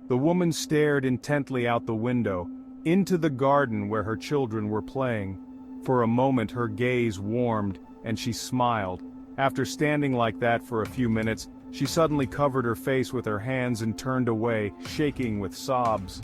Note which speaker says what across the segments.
Speaker 1: The woman stared intently out the window, into the garden where her children were playing. For a moment her gaze warmed, and she smiled. After standing like that for a few minutes, she suddenly covered her face with her hands and turned away, shaking with sobs.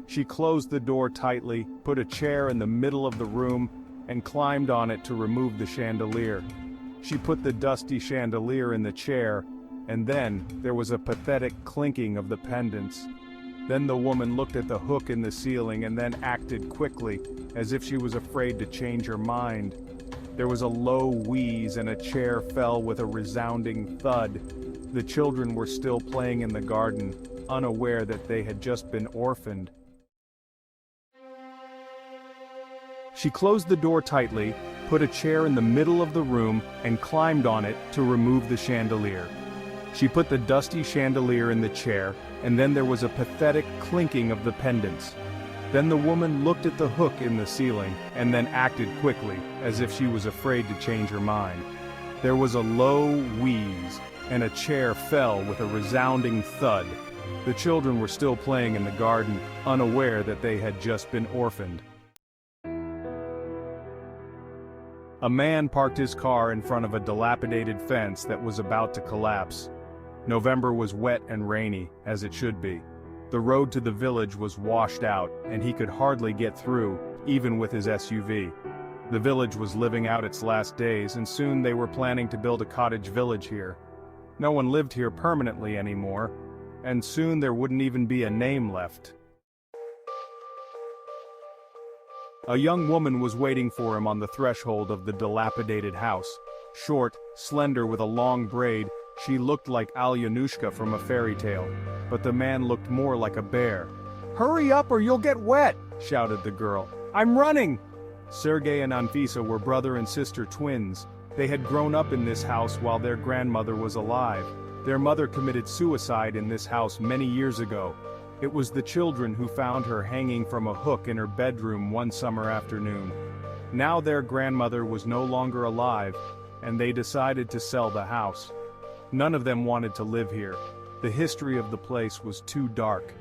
Speaker 1: She closed the door tightly, put a chair in the middle of the room, and climbed on it to remove the chandelier. She put the dusty chandelier in the chair, and then there was a pathetic clinking of the pendants. Then the woman looked at the hook in the ceiling and then acted quickly, as if she was afraid to change her mind. There was a low wheeze and a chair fell with a resounding thud. The children were still playing in the garden, unaware that they had just been orphaned. She closed the door tightly, put a chair in the middle of the room, and climbed on it to remove the chandelier. She put the dusty chandelier in the chair, and then there was a pathetic clinking of the pendants. Then the woman looked at the hook in the ceiling, and then acted quickly, as if she was afraid to change her mind. There was a low wheeze, and a chair fell with a resounding thud. The children were still playing in the garden, unaware that they had just been orphaned. A man parked his car in front of a dilapidated fence that was about to collapse. November was wet and rainy, as it should be. The road to the village was washed out, and he could hardly get through, even with his SUV. The village was living out its last days, and soon they were planning to build a cottage village here. No one lived here permanently anymore, and soon there wouldn't even be a name left. A young woman was waiting for him on the threshold of the dilapidated house. Short, slender with a long braid, she looked like Alyanushka from a fairy tale, but the man looked more like a bear. "Hurry up or you'll get wet!" shouted the girl. "I'm running!" Sergei and Anfisa were brother and sister twins. They had grown up in this house while their grandmother was alive. Their mother committed suicide in this house many years ago. It was the children who found her hanging from a hook in her bedroom one summer afternoon. Now their grandmother was no longer alive, and they decided to sell the house. None of them wanted to live here. The history of the place was too dark.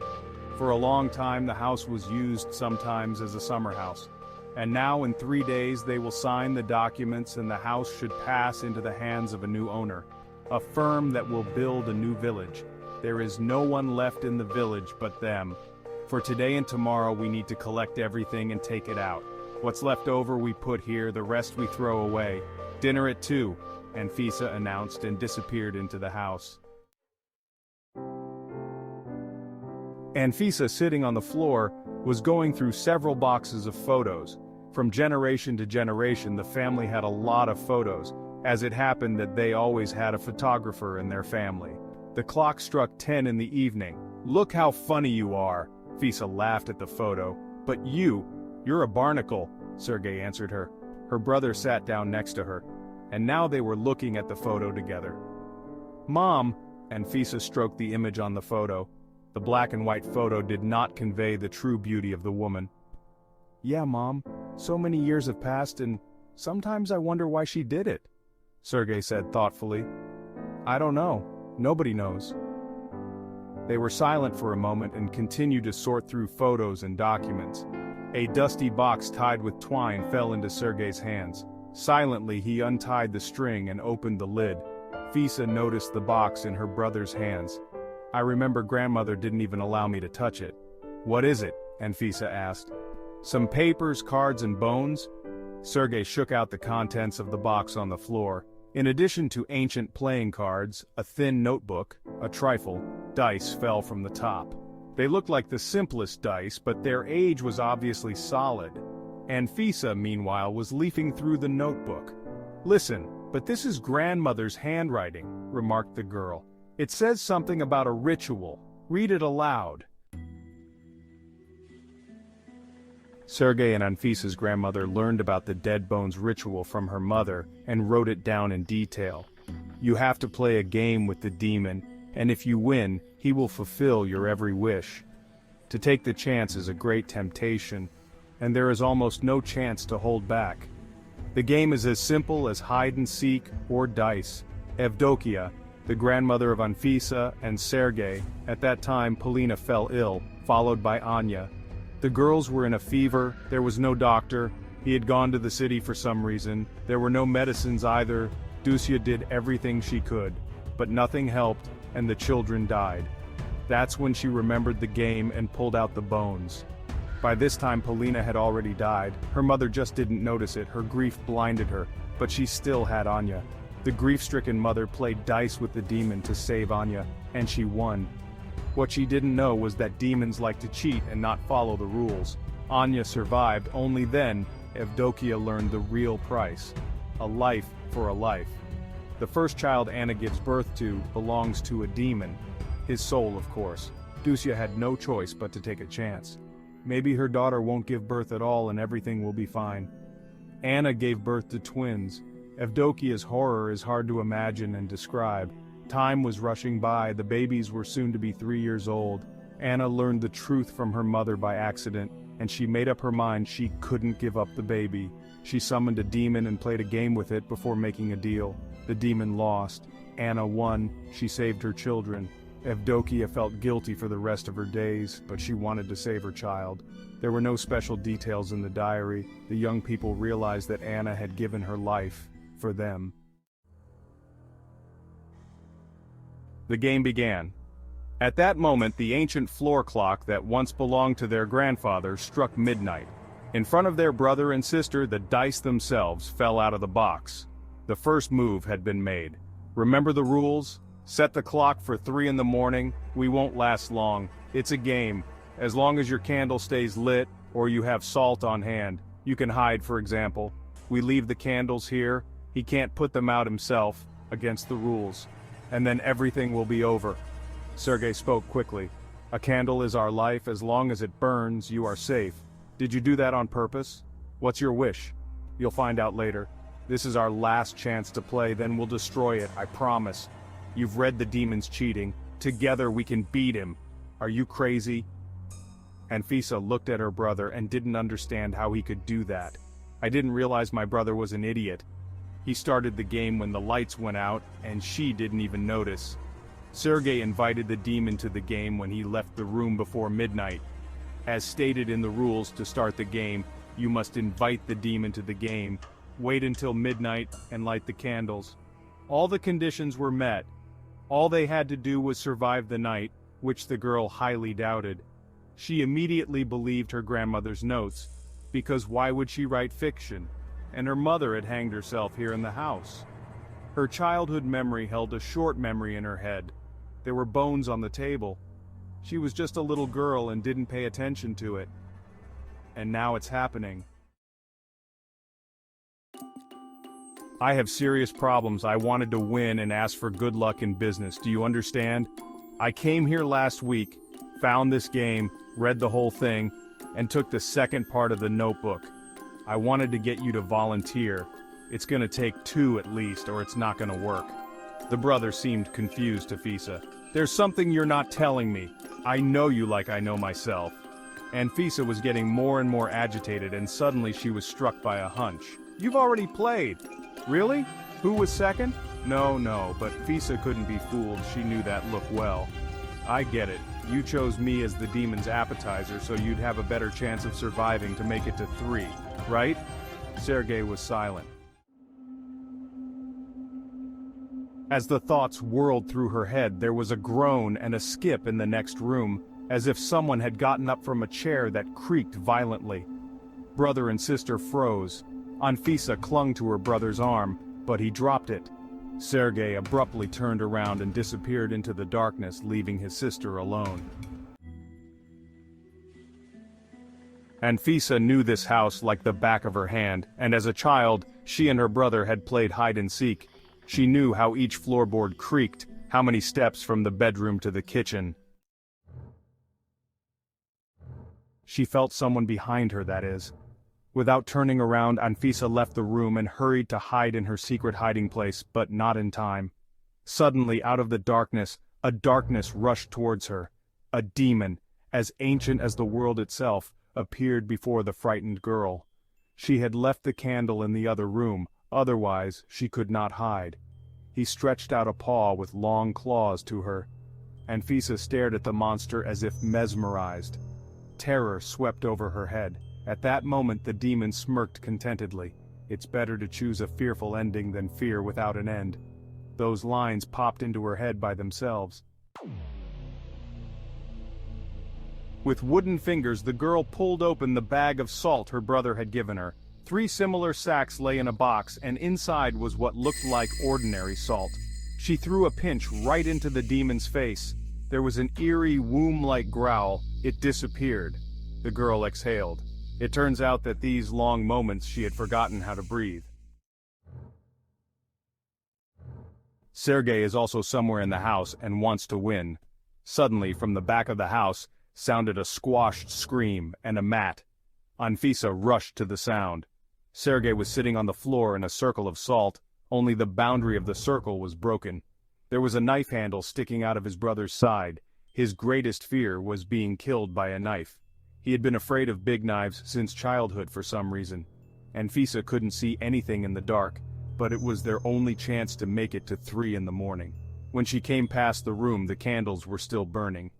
Speaker 1: For a long time the house was used sometimes as a summer house. And now in 3 days they will sign the documents and the house should pass into the hands of a new owner. A firm that will build a new village. There is no one left in the village but them. For today and tomorrow we need to collect everything and take it out. What's left over we put here, the rest we throw away. Dinner at 2, Anfisa announced and disappeared into the house. Anfisa, sitting on the floor, was going through several boxes of photos. From generation to generation the family had a lot of photos, as it happened that they always had a photographer in their family. The clock struck 10 in the evening. "Look how funny you are," Fisa laughed at the photo. "But you're a barnacle," Sergei answered her. Her brother sat down next to her, and now they were looking at the photo together. "Mom," Anfisa stroked the image on the photo. The black and white photo did not convey the true beauty of the woman. "Yeah, Mom, so many years have passed and sometimes I wonder why she did it," Sergei said thoughtfully. "I don't know. Nobody knows." They were silent for a moment and continued to sort through photos and documents. A dusty box tied with twine fell into Sergei's hands. Silently he untied the string and opened the lid. Fisa noticed the box in her brother's hands. "I remember grandmother didn't even allow me to touch it." "What is it?" Anfisa asked. "Some papers, cards and bones?" Sergei shook out the contents of the box on the floor. In addition to ancient playing cards, a thin notebook, a trifle, dice fell from the top. They looked like the simplest dice, but their age was obviously solid. Anfisa, meanwhile, was leafing through the notebook. "Listen, but this is grandmother's handwriting," remarked the girl. "It says something about a ritual. Read it aloud." Sergei and Anfisa's grandmother learned about the dead bones ritual from her mother and wrote it down in detail. "You have to play a game with the demon, and if you win, he will fulfill your every wish. To take the chance is a great temptation, and there is almost no chance to hold back. The game is as simple as hide and seek or dice. Evdokia, the grandmother of Anfisa and Sergei. At that time, Polina fell ill, followed by Anya. The girls were in a fever, there was no doctor, he had gone to the city for some reason, there were no medicines either. Dusia did everything she could, but nothing helped, and the children died. That's when she remembered the game and pulled out the bones. By this time Polina had already died, her mother just didn't notice it, her grief blinded her, but she still had Anya. The grief-stricken mother played dice with the demon to save Anya, and she won. What she didn't know was that demons like to cheat and not follow the rules. Anya survived, only then Evdokia learned the real price. A life for a life. The first child Anna gives birth to belongs to a demon. His soul, of course. Dusia had no choice but to take a chance. Maybe her daughter won't give birth at all and everything will be fine. Anna gave birth to twins. Evdokia's horror is hard to imagine and describe. Time was rushing by, the babies were soon to be 3 years old. Anna learned the truth from her mother by accident, and she made up her mind she couldn't give up the baby. She summoned a demon and played a game with it before making a deal. The demon lost. Anna won. She saved her children. Evdokia felt guilty for the rest of her days, but she wanted to save her child. There were no special details in the diary. The young people realized that Anna had given her life for them. The game began. At that moment, the ancient floor clock that once belonged to their grandfather struck midnight. In front of their brother and sister, the dice themselves fell out of the box. The first move had been made. Remember the rules? Set the clock for 3 in the morning. We won't last long. It's a game. As long as your candle stays lit, or you have salt on hand. You can hide, for example. We leave the candles here. He can't put them out himself, against the rules. And then everything will be over. Sergei spoke quickly. A candle is our life. As long as it burns, you are safe. Did you do that on purpose? What's your wish? You'll find out later. This is our last chance to play, then we'll destroy it, I promise. You've read the demon's cheating. Together we can beat him. Are you crazy? Anfisa looked at her brother and didn't understand how he could do that. I didn't realize my brother was an idiot. He started the game when the lights went out, and she didn't even notice. Sergei invited the demon to the game when he left the room before midnight. As stated in the rules to start the game, you must invite the demon to the game, wait until midnight, and light the candles. All the conditions were met. All they had to do was survive the night, which the girl highly doubted. She immediately believed her grandmother's notes, because why would she write fiction? And her mother had hanged herself here in the house. Her childhood memory held a short memory in her head. There were bones on the table. She was just a little girl and didn't pay attention to it. And now it's happening. I have serious problems. I wanted to win and ask for good luck in business. Do you understand? I came here last week, found this game, read the whole thing, and took the second part of the notebook. I wanted to get you to volunteer. It's gonna take 2 at least, or it's not gonna work. The brother seemed confused to Fisa. There's something you're not telling me. I know you like I know myself. Anfisa was getting more and more agitated, and suddenly she was struck by a hunch. You've already played. Really? Who was second? No, but Fisa couldn't be fooled. She knew that look well. I get it. You chose me as the demon's appetizer so you'd have a better chance of surviving to make it to 3, right? Sergei was silent. As the thoughts whirled through her head, there was a groan and a skip in the next room, as if someone had gotten up from a chair that creaked violently. Brother and sister froze. Anfisa clung to her brother's arm, but he dropped it. Sergei abruptly turned around and disappeared into the darkness, leaving his sister alone. Anfisa knew this house like the back of her hand, and as a child, she and her brother had played hide-and-seek. She knew how each floorboard creaked, how many steps from the bedroom to the kitchen. She felt someone behind her, that is. Without turning around, Anfisa left the room and hurried to hide in her secret hiding place, but not in time. Suddenly, out of the darkness, a darkness rushed towards her. A demon, as ancient as the world itself, appeared before the frightened girl. She had left the candle in the other room, otherwise she could not hide. He stretched out a paw with long claws to her. Anfisa stared at the monster as if mesmerized. Terror swept over her head. At that moment the demon smirked contentedly. It's better to choose a fearful ending than fear without an end. Those lines popped into her head by themselves. With wooden fingers the girl pulled open the bag of salt her brother had given her. 3 similar sacks lay in a box, and inside was what looked like ordinary salt. She threw a pinch right into the demon's face. There was an eerie womb-like growl. It disappeared. The girl exhaled. It turns out that these long moments she had forgotten how to breathe. Sergei is also somewhere in the house and wants to win. Suddenly, from the back of the house, sounded a squashed scream and a mat. Anfisa rushed to the sound. Sergei was sitting on the floor in a circle of salt, only the boundary of the circle was broken. There was a knife handle sticking out of his brother's side. His greatest fear was being killed by a knife. He had been afraid of big knives since childhood for some reason. Anfisa couldn't see anything in the dark, but it was their only chance to make it to 3 in the morning. When she came past the room, the candles were still burning.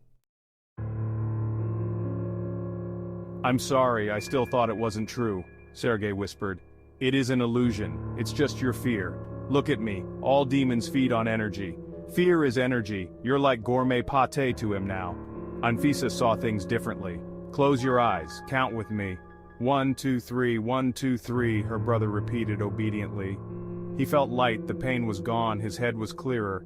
Speaker 1: "I'm sorry, I still thought it wasn't true," Sergei whispered. "It is an illusion. It's just your fear. Look at me. All demons feed on energy. Fear is energy. You're like gourmet pâté to him now." Anfisa saw things differently. "Close your eyes. Count with me." 1, 2, 3, 1, 2, 3, her brother repeated obediently. He felt light, the pain was gone, his head was clearer.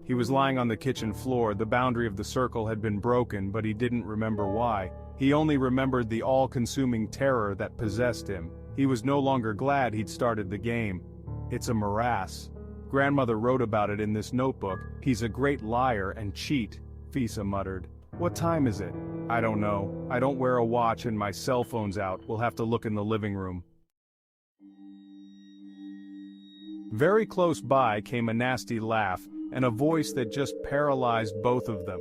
Speaker 1: He was lying on the kitchen floor, the boundary of the circle had been broken, but he didn't remember why. He only remembered the all-consuming terror that possessed him. He was no longer glad he'd started the game. "It's a morass. Grandmother wrote about it in this notebook. He's a great liar and cheat," Fisa muttered. "What time is it?" "I don't know. I don't wear a watch and my cell phone's out. We'll have to look in the living room." Very close by came a nasty laugh, and a voice that just paralyzed both of them.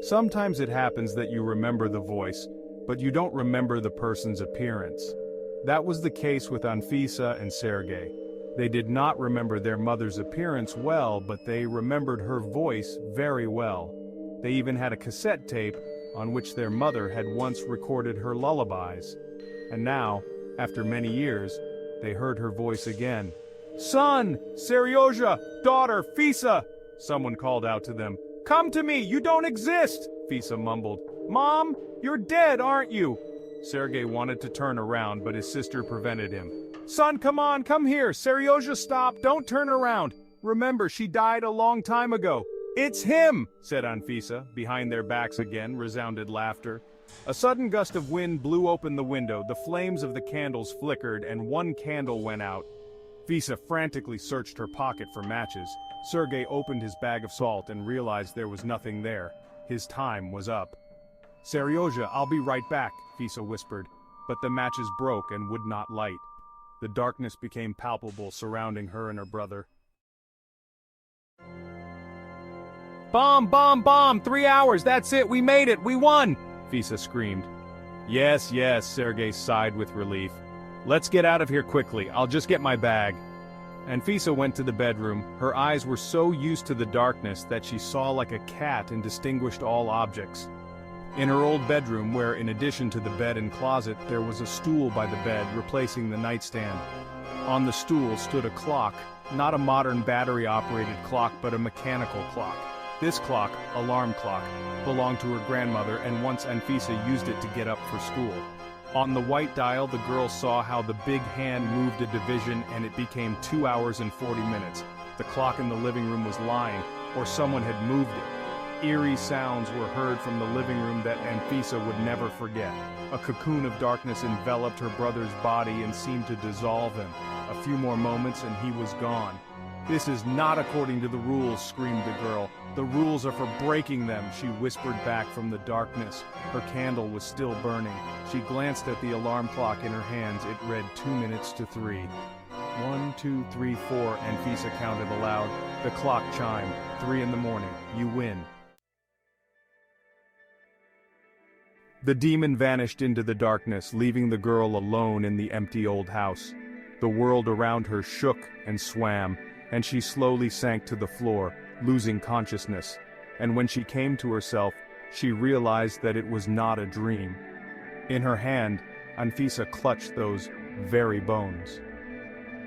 Speaker 1: Sometimes it happens that you remember the voice, but you don't remember the person's appearance. That was the case with Anfisa and Sergei. They did not remember their mother's appearance well, but they remembered her voice very well. They even had a cassette tape on which their mother had once recorded her lullabies. And now, after many years, they heard her voice again. "Son! Seryoja! Daughter! Fisa!" Someone called out to them. "Come to me! You don't exist!" Fisa mumbled. "Mom! You're dead, aren't you?" Sergei wanted to turn around, but his sister prevented him. "Son, come on! Come here! Seryoja, stop! Don't turn around! Remember, she died a long time ago." "It's him!" said Anfisa. Behind their backs again resounded laughter. A sudden gust of wind blew open the window, the flames of the candles flickered, and one candle went out. Fisa frantically searched her pocket for matches. Sergei opened his bag of salt and realized there was nothing there. His time was up. "Seryoja, I'll be right back," Fisa whispered, but the matches broke and would not light. The darkness became palpable surrounding her and her brother. "Bomb, bomb, bomb! 3 hours, that's it, we made it, we won!" Fisa screamed. "Yes, yes," Sergei sighed with relief. "Let's get out of here quickly, I'll just get my bag." Anfisa went to the bedroom. Her eyes were so used to the darkness that she saw like a cat and distinguished all objects. In her old bedroom, where in addition to the bed and closet, there was a stool by the bed replacing the nightstand. On the stool stood a clock, not a modern battery-operated clock but a mechanical clock. This clock, alarm clock, belonged to her grandmother, and once Anfisa used it to get up for school. On the white dial, the girl saw how the big hand moved a division and it became 2 hours and 40 minutes. The clock in the living room was lying, or someone had moved it. Eerie sounds were heard from the living room that Anfisa would never forget. A cocoon of darkness enveloped her brother's body and seemed to dissolve him. A few more moments and he was gone. "This is not according to the rules," screamed the girl. "The rules are for breaking them," she whispered back from the darkness. Her candle was still burning. She glanced at the alarm clock in her hands. It read 2 minutes to 3. 1, 2, 3, 4, Anfisa counted aloud. The clock chimed. 3 in the morning. You win. The demon vanished into the darkness, leaving the girl alone in the empty old house. The world around her shook and swam. and she slowly sank to the floor, losing consciousness. And when she came to herself, she realized that it was not a dream. In her hand, Anfisa clutched those very bones.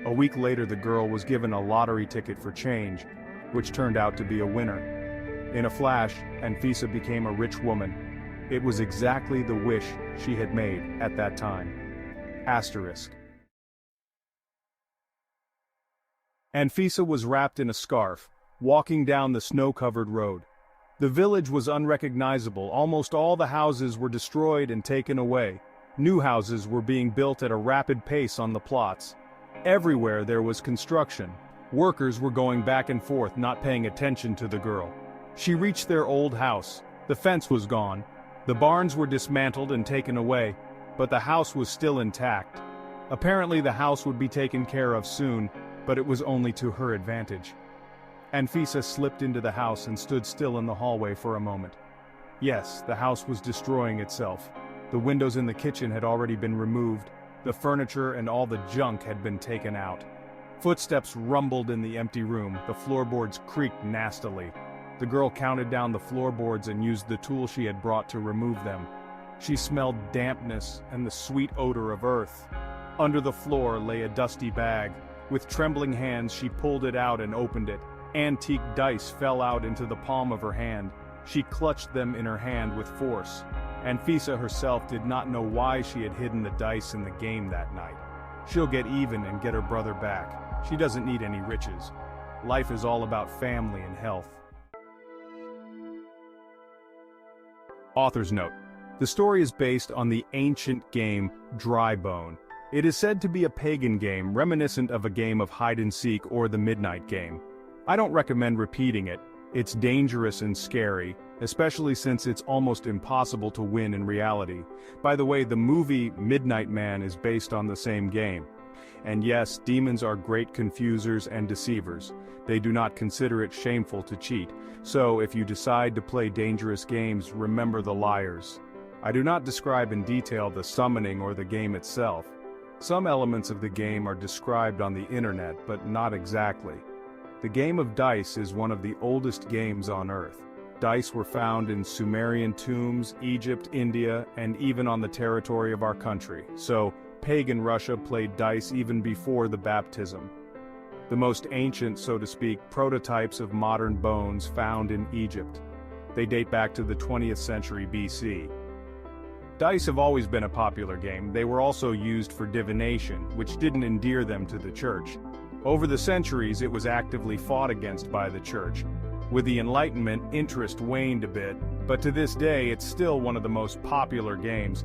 Speaker 1: A week later, the girl was given a lottery ticket for change, which turned out to be a winner. In a flash, Anfisa became a rich woman. It was exactly the wish she had made at that time. Asterisk. Anfisa was wrapped in a scarf, walking down the snow-covered road. The village was unrecognizable. Almost all the houses were destroyed and taken away. New houses were being built at a rapid pace on the plots. Everywhere there was construction. Workers were going back and forth, not paying attention to the girl. She reached their old house. The fence was gone. The barns were dismantled and taken away, but the house was still intact. Apparently the house would be taken care of soon, but it was only to her advantage. Anfisa slipped into the house and stood still in the hallway for a moment. Yes, the house was destroying itself. The windows in the kitchen had already been removed. The furniture and all the junk had been taken out. Footsteps rumbled in the empty room. The floorboards creaked nastily. The girl counted down the floorboards and used the tool she had brought to remove them. She smelled dampness and the sweet odor of earth. Under the floor lay a dusty bag. With trembling hands, she pulled it out and opened it. Antique dice fell out into the palm of her hand. She clutched them in her hand with force. Anfisa herself did not know why she had hidden the dice in the game that night. She'll get even and get her brother back. She doesn't need any riches. Life is all about family and health. Author's note: the story is based on the ancient game Dry Bone. It is said to be a pagan game reminiscent of a game of hide-and-seek or the Midnight Game. I don't recommend repeating it. It's dangerous and scary, especially since it's almost impossible to win in reality. By the way, the movie Midnight Man is based on the same game. And yes, demons are great confusers and deceivers. They do not consider it shameful to cheat. So if you decide to play dangerous games, remember the liars. I do not describe in detail the summoning or the game itself. Some elements of the game are described on the internet, but not exactly. The game of dice is one of the oldest games on Earth. Dice were found in Sumerian tombs, Egypt, India, and even on the territory of our country. So, pagan Russia played dice even before the baptism. The most ancient, so to speak, prototypes of modern bones found in Egypt. They date back to the 20th century BC. Dice have always been a popular game. They were also used for divination, which didn't endear them to the church. Over the centuries, it was actively fought against by the church. With the Enlightenment, interest waned a bit, but to this day it's still one of the most popular games.